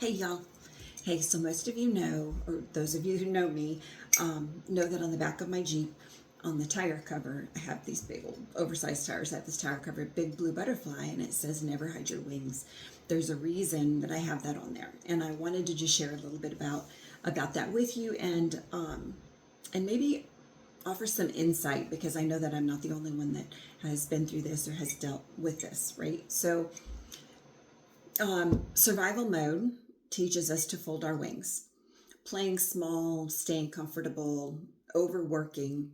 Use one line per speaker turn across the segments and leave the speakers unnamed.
Hey y'all. Hey, so most of you know, or those of you who know me, know that on the back of my Jeep, on the tire cover, I have these big old oversized tires. I have this tire cover, big blue butterfly, and it says never hide your wings. There's a reason that I have that on there. And I wanted to just share a little bit about that with you and maybe offer some insight because I know that I'm not the only one that has been through this or has dealt with this, right? So survival mode teaches us to fold our wings. Playing small, staying comfortable, overworking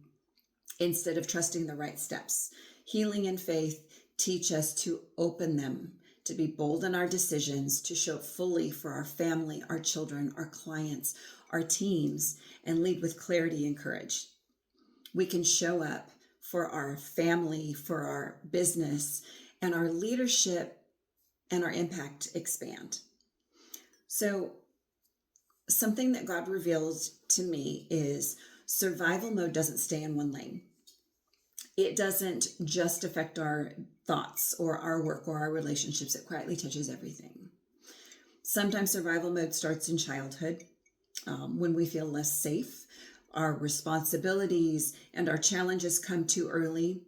instead of trusting the right steps. Healing and faith teach us to open them, to be bold in our decisions, to show up fully for our family, our children, our clients, our teams, and lead with clarity and courage. We can show up for our family, for our business, and our leadership and our impact expand. So, something that God reveals to me is survival mode doesn't stay in one lane. It doesn't just affect our thoughts or our work or our relationships, it quietly touches everything. Sometimes survival mode starts in childhood when we feel less safe. Our responsibilities and our challenges come too early,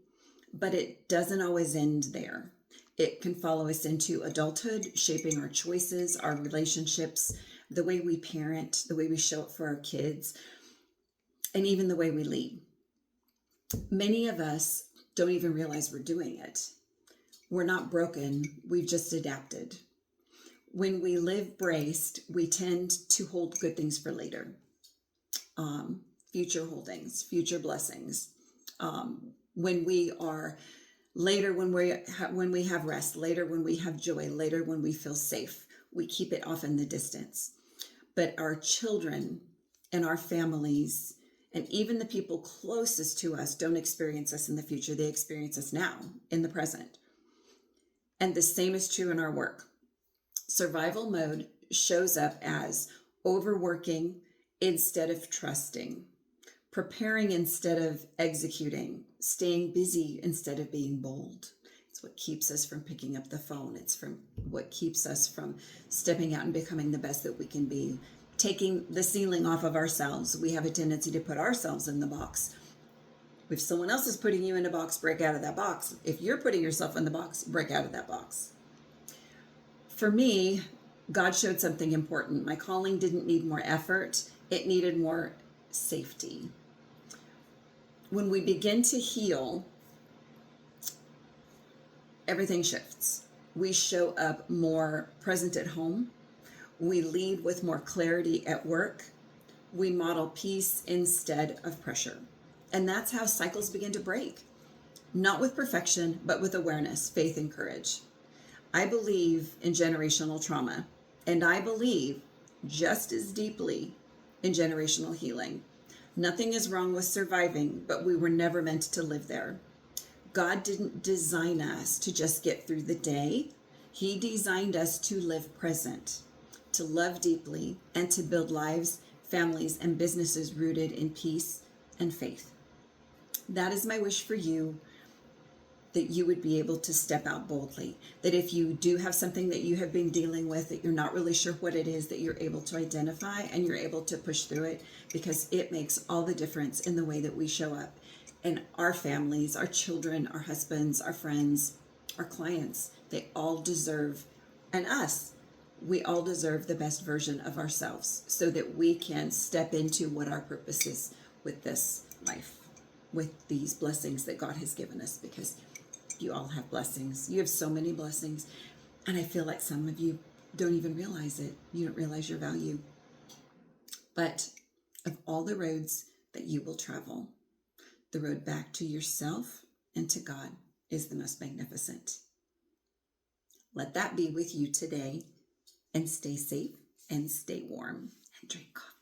but it doesn't always end there. It can follow us into adulthood, shaping our choices, our relationships, the way we parent, the way we show up for our kids, and even the way we lead. Many of us don't even realize we're doing it. We're not broken, we've just adapted. When we live braced, we tend to hold good things for later. Future holdings, future blessings. When we are later, when we have rest, later when we have joy, later when we feel safe, we keep it off in the distance. But our children and our families and even the people closest to us don't experience us in the future. They experience us now in the present. And the same is true in our work. Survival mode shows up as overworking instead of trusting, preparing instead of executing, staying busy instead of being bold. It's what keeps us from picking up the phone. It's from what keeps us from stepping out and becoming the best that we can be. Taking the ceiling off of ourselves. We have a tendency to put ourselves in the box. If someone else is putting you in a box, break out of that box. If you're putting yourself in the box, break out of that box. For me, God showed something important. My calling didn't need more effort. It needed more safety. When we begin to heal, everything shifts. We show up more present at home. We lead with more clarity at work. We model peace instead of pressure. And that's how cycles begin to break. Not with perfection, but with awareness, faith, and courage. I believe in generational trauma, and I believe just as deeply in generational healing. Nothing is wrong with surviving, but we were never meant to live there. God didn't design us to just get through the day. He designed us to live present, to love deeply, and to build lives, families, and businesses rooted in peace and faith. That is my wish for you, that you would be able to step out boldly. That if you do have something that you have been dealing with, that you're not really sure what it is, that you're able to identify and you're able to push through it, because it makes all the difference in the way that we show up in our families, our children, our husbands, our friends, our clients. They all deserve, and us, we all deserve the best version of ourselves so that we can step into what our purpose is with this life, with these blessings that God has given us, because you all have blessings. You have so many blessings. And I feel like some of you don't even realize it. You don't realize your value. But of all the roads that you will travel, the road back to yourself and to God is the most magnificent. Let that be with you today, and stay safe and stay warm and drink coffee.